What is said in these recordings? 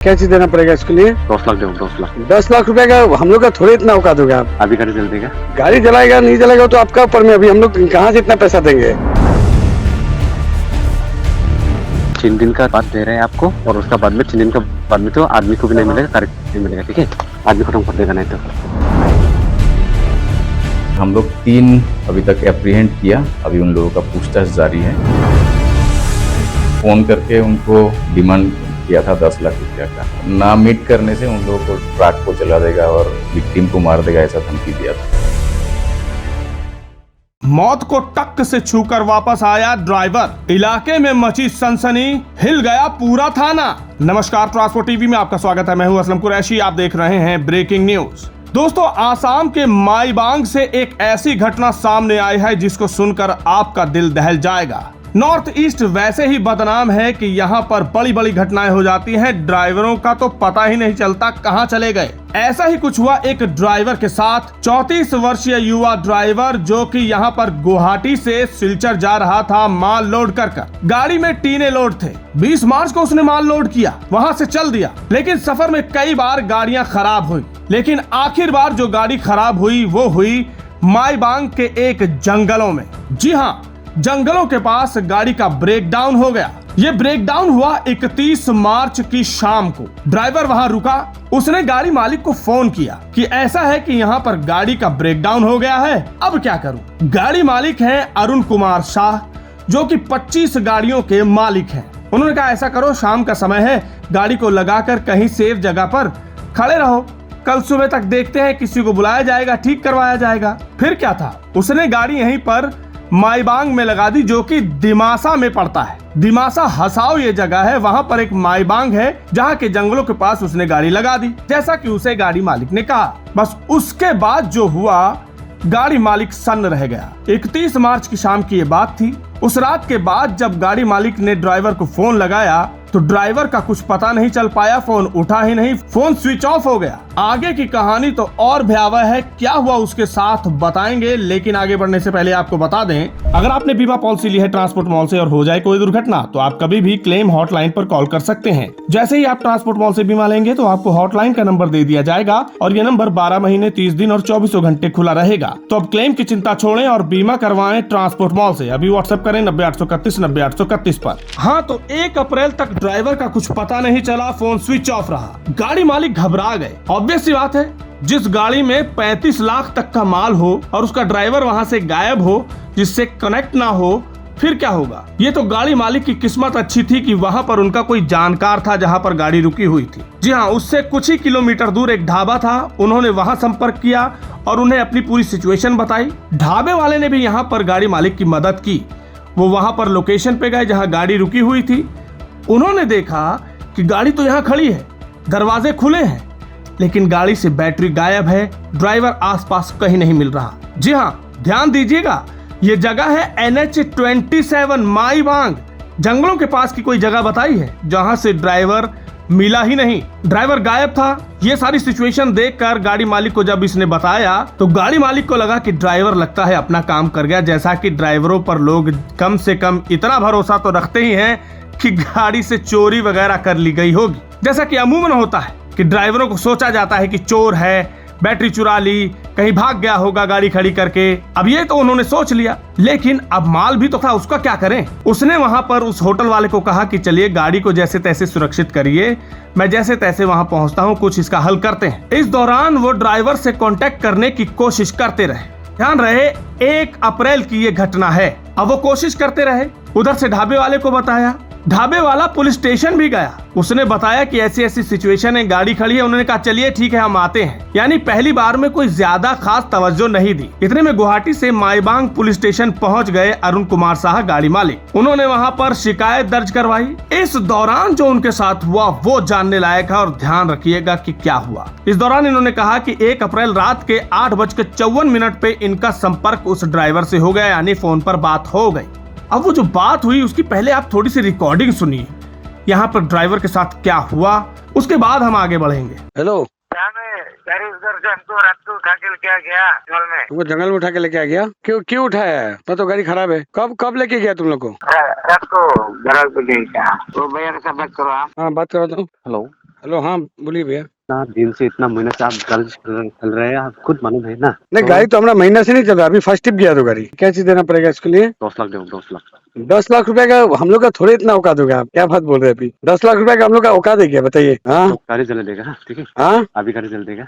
क्या चीज देना पड़ेगा इसके लिए? 10 लाख दो, 10 लाख। 10 लाख रुपए का हम लोग का थोड़ी इतना औकात होगा। आप अभी गाड़ी चल देगा? गाड़ी जलाएगा नहीं जलाएगा तो आपका ऊपर में। अभी हम लोग कहाँ से इतना पैसा देंगे? 3 दिन का बाद दे रहे हैं आपको, और उसका बाद में 3 दिन का बाद में तो आदमी को भी नहीं मिलेगा, तारीख नहीं मिलेगा। ठीक है, आदमी खत्म कर देगा नहीं तो। हम लोग 3 अभी तक एप्रीहेंड किया, अभी उन लोगों का पूछताछ जारी है। फोन करके उनको डिमांड किया था 10 लाख रुपया का। ना मीट करने से उन लोगों को ट्रक को चला देगा और विक्टिम को मार देगा, ऐसा धमकी दिया था। मौत को टक्क से छूकर वापस आया ड्राइवर, इलाके में मची सनसनी, हिल गया पूरा थाना। नमस्कार, ट्रांसपोर्ट टीवी में आपका स्वागत है। मैं हूं असलम कुरैशी, आप देख रहे हैं ब्रेकिंग न्यूज। दोस्तों, आसाम के माईबांग से एक ऐसी घटना सामने आई है जिसको सुनकर आपका दिल दहल जाएगा। नॉर्थ ईस्ट वैसे ही बदनाम है कि यहाँ पर बड़ी बड़ी घटनाएं हो जाती हैं, ड्राइवरों का तो पता ही नहीं चलता कहाँ चले गए। ऐसा ही कुछ हुआ एक ड्राइवर के साथ। 34 वर्षीय युवा ड्राइवर जो कि यहाँ पर गुवाहाटी से सिलचर जा रहा था माल लोड कर। गाड़ी में टीने लोड थे। 20 मार्च को उसने माल लोड किया, वहाँ से चल दिया, लेकिन सफर में कई बार गाड़ियाँ खराब हुई। लेकिन आखिर बार जो गाड़ी खराब हुई वो हुई माईबांग के एक जंगलों में। जी हाँ, जंगलों के पास गाड़ी का ब्रेकडाउन हो गया। ये ब्रेकडाउन हुआ 31 मार्च की शाम को। ड्राइवर वहां रुका, उसने गाड़ी मालिक को फोन किया कि ऐसा है कि यहाँ पर गाड़ी का ब्रेकडाउन हो गया है, अब क्या करूं। गाड़ी मालिक हैं अरुण कुमार शाह, जो कि 25 गाड़ियों के मालिक हैं। उन्होंने कहा ऐसा करो, शाम का समय है, गाड़ी को लगाकर कहीं सेफ जगह पर खड़े रहो, कल सुबह तक देखते हैं, किसी को बुलाया जाएगा, ठीक करवाया जाएगा। फिर क्या था, उसने गाड़ी यहीं पर माईबांग में लगा दी, जो कि दिमासा में पड़ता है। दिमासा हसाओ ये जगह है, वहां पर एक माईबांग है जहां के जंगलों के पास उसने गाड़ी लगा दी, जैसा कि उसे गाड़ी मालिक ने कहा। बस उसके बाद जो हुआ, गाड़ी मालिक सन्न रह गया। 31 मार्च की शाम की ये बात थी। उस रात के बाद जब गाड़ी मालिक ने ड्राइवर को फोन लगाया तो ड्राइवर का कुछ पता नहीं चल पाया, फोन उठा ही नहीं, फोन स्विच ऑफ हो गया। आगे की कहानी तो और भयावह है, क्या हुआ उसके साथ बताएंगे। लेकिन आगे बढ़ने से पहले आपको बता दें, अगर आपने बीमा पॉलिसी ली है ट्रांसपोर्ट मॉल से और हो जाए कोई दुर्घटना तो आप कभी भी क्लेम हॉटलाइन पर कॉल कर सकते हैं। जैसे ही आप ट्रांसपोर्ट मॉल से बीमा लेंगे तो आपको हॉटलाइन का नंबर दे दिया जाएगा और ये नंबर 12 महीने 30 दिन और 24 घंटे खुला रहेगा। तो अब क्लेम की चिंता छोड़ें और बीमा करवाएं ट्रांसपोर्ट मॉल से। अभी व्हाट्सएप करें 90-831-90-831 पर। हाँ, तो 1 अप्रैल तक ड्राइवर का कुछ पता नहीं चला, फोन स्विच ऑफ रहा। गाड़ी मालिक घबरा गए। ऑब्वियस सी बात है, जिस गाड़ी में 35 लाख तक का माल हो और उसका ड्राइवर वहां से गायब हो, जिससे कनेक्ट ना हो, फिर क्या होगा। ये तो गाड़ी मालिक की किस्मत अच्छी थी कि वहां पर उनका कोई जानकार था जहां पर गाड़ी रुकी हुई थी। जी हाँ, उससे कुछ ही किलोमीटर दूर एक ढाबा था। उन्होंने वहां संपर्क किया और उन्हें अपनी पूरी सिचुएशन बताई। ढाबे वाले ने भी यहाँ पर गाड़ी मालिक की मदद की। वो वहां पर लोकेशन पे गए जहाँ गाड़ी रुकी हुई थी। उन्होंने देखा कि गाड़ी तो यहाँ खड़ी है, दरवाजे खुले हैं, लेकिन गाड़ी से बैटरी गायब है, ड्राइवर आसपास कहीं नहीं मिल रहा। जी हाँ, ध्यान दीजिएगा, ये जगह है NH-27 माईबांग। जंगलों के पास की कोई जगह बताई है जहां से ड्राइवर मिला ही नहीं, ड्राइवर गायब था। ये सारी सिचुएशन देखकर गाड़ी मालिक को जब इसने बताया तो गाड़ी मालिक को लगा कि ड्राइवर लगता है अपना काम कर गया। जैसा कि ड्राइवरों पर लोग कम से कम इतना भरोसा तो रखते ही हैं कि गाड़ी से चोरी वगैरह कर ली गई होगी। जैसा कि अमूमन होता है कि ड्राइवरों को सोचा जाता है कि चोर है, बैटरी चुरा ली, कहीं भाग गया होगा गाड़ी खड़ी करके। अब ये तो उन्होंने सोच लिया, लेकिन अब माल भी तो था, उसका क्या करें। उसने वहां पर उस होटल वाले को कहा कि चलिए गाड़ी को जैसे तैसे सुरक्षित करिए, मैं जैसे तैसे वहां पहुंचता हूं, कुछ इसका हल करते हैं। इस दौरान वो ड्राइवर से कांटेक्ट करने की कोशिश करते रहे। ध्यान रहे, 1 अप्रैल की ये घटना है। अब वो कोशिश करते रहे, उधर से ढाबे वाले को बताया। ढाबे वाला पुलिस स्टेशन भी गया, उसने बताया कि ऐसी ऐसी सिचुएशन है, गाड़ी खड़ी है। उन्होंने कहा चलिए ठीक है, हम आते हैं। यानी पहली बार में कोई ज्यादा खास तवज्जो नहीं दी। इतने में गुवाहाटी से माईबांग पुलिस स्टेशन पहुंच गए अरुण कुमार शाह गाड़ी मालिक। उन्होंने वहां पर शिकायत दर्ज करवाई। इस दौरान जो उनके साथ हुआ वो जानने लायक है और ध्यान रखिएगा कि क्या हुआ। इस दौरान इन्होंने कहा कि 1 अप्रैल रात के 8:54 पे इनका संपर्क उस ड्राइवर से हो गया, यानी फोन पर बात हो गई। अब वो जो बात हुई उसकी पहले आप थोड़ी सी रिकॉर्डिंग सुनिए, यहाँ पर ड्राइवर के साथ क्या हुआ, उसके बाद हम आगे बढ़ेंगे। हेलो, गाड़ी उधर से हमको रात को उठा के लेके आ गया जंगल में। तुमको जंगल में उठा के लेके आ गया? क्यों उठाया है? तो गाड़ी खराब है। कब लेके गया तुम लोग को? रात को 12 बजे। तो भैया के साथ बात करो आप। हाँ, बात करो। तो हेलो, हेलो, हाँ बोलिए भैया। इतना दिन से इतना महीना से आप गाड़ी चल रहे हैं, आप खुद मालूम है ना। नहीं, गाड़ी तो हमारा महीना से नहीं चल रहा, अभी फर्स्ट टिप गया तो गाड़ी। क्या चीज देना पड़ेगा इसके लिए? 10 लाख दो, 10 लाख। 10 लाख रुपए का हम लोग का थोड़े इतना औकात होगा, आप क्या बात बोल रहे हैं अभी? 10 लाख रुपए का हम लोग का औकात है क्या, बताइए? हाँ तो गाड़ी चला देगा, ठीक है। हाँ, अभी गाड़ी चल देगा।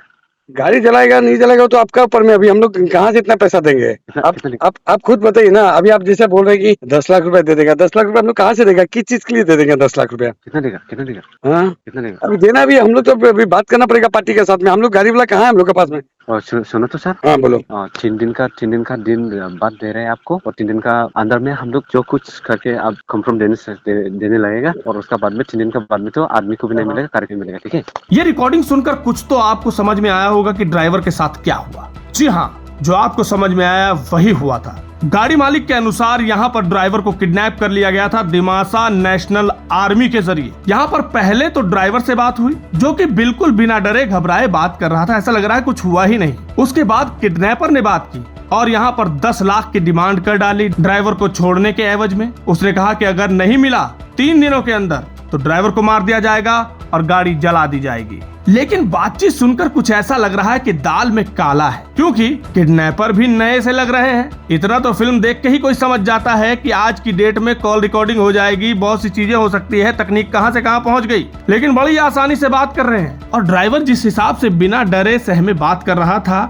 गाड़ी चलाएगा नहीं चलाएगा तो आपका ऊपर में, अभी हम लोग कहाँ से इतना पैसा देंगे? आप खुद बताइए ना। अभी आप जैसे बोल रहे हैं कि 10 लाख रुपए दे देगा, 10 लाख रुपए हम लोग कहाँ से देगा? किस चीज के लिए दे देंगे 10 लाख रुपया? कितना देगा, कितना देगा, हाँ, कितना देगा? अभी देना भी हम लोग तो अभी बात करना पड़ेगा पार्टी के साथ में। हम लोग गाड़ी वाला कहाँ है हम लोग के पास में? और सुनो तो सर। हाँ बोलो। 3 दिन का दिन बाद दे रहे हैं आपको, और 3 दिन का अंदर में हम लोग जो कुछ करके आप कंफर्म देने लगेगा, और उसका बाद में 3 दिन का बाद में तो आदमी को भी नहीं मिलेगा, कार को मिलेगा, ठीक है। ये रिकॉर्डिंग सुनकर कुछ तो आपको समझ में आया होगा कि ड्राइवर के साथ क्या हुआ। जी हाँ, जो आपको समझ में आया वही हुआ था। गाड़ी मालिक के अनुसार यहाँ पर ड्राइवर को किडनैप कर लिया गया था दिमासा नेशनल आर्मी के जरिए। यहाँ पर पहले तो ड्राइवर से बात हुई, जो कि बिल्कुल बिना डरे घबराए बात कर रहा था, ऐसा लग रहा है कुछ हुआ ही नहीं। उसके बाद किडनैपर ने बात की और यहाँ पर 10 लाख की डिमांड कर डाली ड्राइवर को छोड़ने के एवज में। उसने कहा कि अगर नहीं मिला 3 दिनों के अंदर तो ड्राइवर को मार दिया जाएगा और गाड़ी जला दी जाएगी। लेकिन बातचीत सुनकर कुछ ऐसा लग रहा है कि दाल में काला है, क्योंकि किडनैपर भी नए से लग रहे हैं। इतना तो फिल्म देख के ही कोई समझ जाता है कि आज की डेट में कॉल रिकॉर्डिंग हो जाएगी, बहुत सी चीजें हो सकती है, तकनीक कहां से कहां पहुंच गई, लेकिन बड़ी आसानी से बात कर रहे हैं। और ड्राइवर जिस हिसाब से बिना डरे सहमे बात कर रहा था,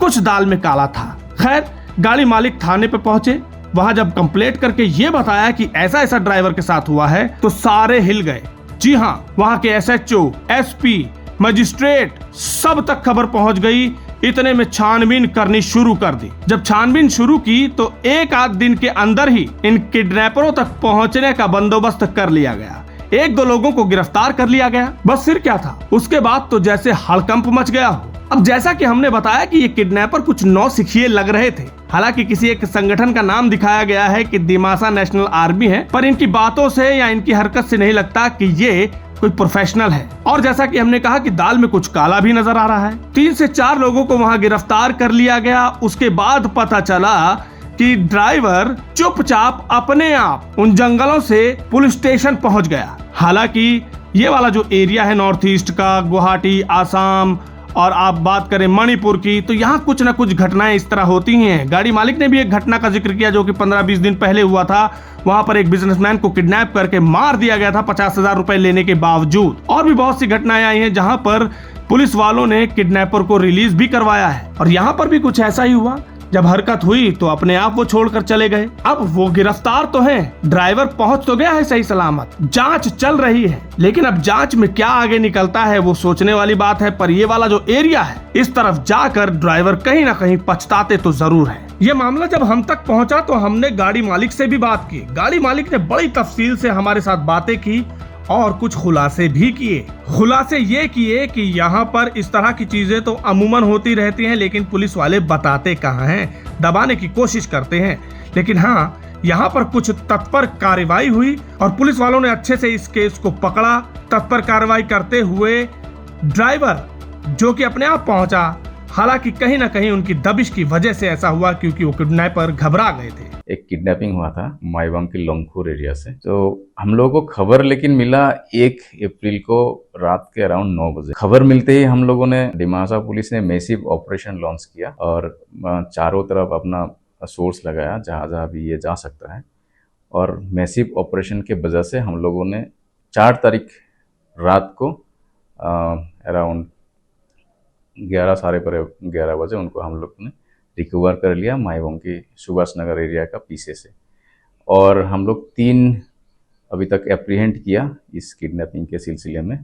कुछ दाल में काला था। खैर, गाड़ी मालिक थाने पे पहुंचे। वहां जब कंप्लेंट करके ये बताया कि ऐसा ऐसा ड्राइवर के साथ हुआ है, तो सारे हिल गए। जी हाँ, वहां के SHO, SP, मजिस्ट्रेट सब तक खबर पहुंच गई। इतने में छानबीन करनी शुरू कर दी। जब छानबीन शुरू की तो 1 आध दिन के अंदर ही इन किडनैपरों तक पहुंचने का बंदोबस्त कर लिया गया। 1-2 लोगों को गिरफ्तार कर लिया गया। बस फिर क्या था, उसके बाद तो जैसे हड़कंप मच गया हो। अब जैसा कि हमने बताया कि ये किडनैपर कुछ नौसिखिए लग रहे थे। हालांकि किसी एक संगठन का नाम दिखाया गया है कि दिमासा नेशनल आर्मी है, पर इनकी बातों से या इनकी हरकत से नहीं लगता कि ये कोई प्रोफेशनल है। और जैसा कि हमने कहा कि दाल में कुछ काला भी नजर आ रहा है। 3 से 4 लोगों को वहां गिरफ्तार कर लिया गया। उसके बाद पता चला कि ड्राइवर चुपचाप अपने आप उन जंगलों से पुलिस स्टेशन पहुंच गया। हालांकि ये वाला जो एरिया है नॉर्थ ईस्ट का, गुवाहाटी, आसाम, और आप बात करें मणिपुर की, तो यहाँ कुछ न कुछ घटनाएं इस तरह होती ही हैं। गाड़ी मालिक ने भी एक घटना का जिक्र किया जो कि 15-20 दिन पहले हुआ था। वहां पर एक बिजनेसमैन को किडनैप करके मार दिया गया था 50,000 रुपए लेने के बावजूद। और भी बहुत सी घटनाएं आई हैं जहां पर पुलिस वालों ने किडनैपर को रिलीज भी करवाया है। और यहाँ पर भी कुछ ऐसा ही हुआ। जब हरकत हुई तो अपने आप वो छोड़कर चले गए। अब वो गिरफ्तार तो हैं, ड्राइवर पहुंच तो गया है सही सलामत, जांच चल रही है। लेकिन अब जांच में क्या आगे निकलता है वो सोचने वाली बात है। पर ये वाला जो एरिया है, इस तरफ जाकर ड्राइवर कहीं ना कहीं पछताते तो जरूर है। ये मामला जब हम तक पहुंचा तो हमने गाड़ी मालिक से भी बात की। गाड़ी मालिक ने बड़ी तफसील से हमारे साथ बातें की और कुछ खुलासे भी किए। खुलासे ये किए कि यहाँ पर इस तरह की चीजें तो अमूमन होती रहती हैं, लेकिन पुलिस वाले बताते कहाँ हैं, दबाने की कोशिश करते हैं। लेकिन हाँ, यहाँ पर कुछ तत्पर कार्रवाई हुई और पुलिस वालों ने अच्छे से इस केस को पकड़ा। तत्पर कार्रवाई करते हुए ड्राइवर जो कि अपने आप पहुंचा, हालांकि कहीं ना कहीं उनकी दबिश की वजह से ऐसा हुआ, क्योंकि वो किडनैपर घबरा गए थे। एक किडनैपिंग हुआ था माईबम के लोंगखोर एरिया से। तो हम लोगों को खबर लेकिन मिला 1 अप्रैल को रात के अराउंड 9 बजे। खबर मिलते ही हम लोगों ने, दिमासा पुलिस ने मैसिव ऑपरेशन लॉन्च किया और चारों तरफ अपना सोर्स लगाया जहाँ जहाँ भी ये जा सकता है। और मैसिव ऑपरेशन के वजह से हम लोगों ने 4 तारीख रात को अराउंड 11 साढ़े 11 बजे उनको हम लोग ने रिकवर कर लिया माईबम की सुभाष नगर एरिया का पीछे से। और हम लोग 3 अभी तक एप्रीहेंड किया इस किडनैपिंग के सिलसिले में।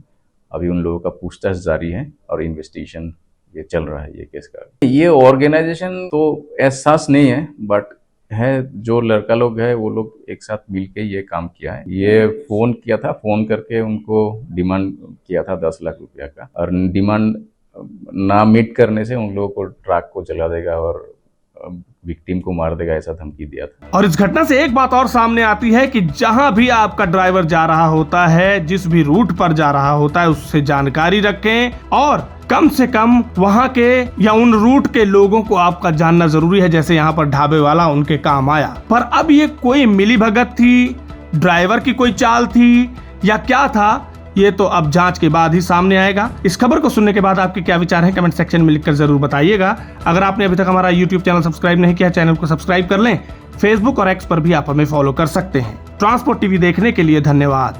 अभी उन लोगों का पूछताछ जारी है और इन्वेस्टिगेशन ये चल रहा है ये केस का। ये ऑर्गेनाइजेशन तो एहसास नहीं है, बट है जो लड़का लोग है वो लोग एक साथ मिलके ये काम किया है। ये फोन किया था, फोन करके उनको डिमांड किया था 10 लाख रुपया का, और डिमांड ना मीट करने से उन लोगों को ट्रक को जला देगा और विक्टिम को मार देगा, ऐसा धमकी दिया था। और इस घटना से एक बात और सामने आती है कि जहां भी आपका ड्राइवर जा रहा होता है, जिस भी रूट पर जा रहा होता है, उससे जानकारी रखें और कम से कम वहां के या उन रूट के लोगों को आपका जानना जरूरी है। जैसे यहाँ पर ढाबे वाला उनके काम आया। पर अब ये कोई मिली भगत थी, ड्राइवर की कोई चाल थी या क्या था, ये तो अब जांच के बाद ही सामने आएगा। इस खबर को सुनने के बाद आपके क्या विचार हैं कमेंट सेक्शन में लिखकर जरूर बताइएगा। अगर आपने अभी तक हमारा YouTube चैनल सब्सक्राइब नहीं किया, चैनल को सब्सक्राइब कर लें। फेसबुक और एक्स पर भी आप हमें फॉलो कर सकते हैं। ट्रांसपोर्ट टीवी देखने के लिए धन्यवाद।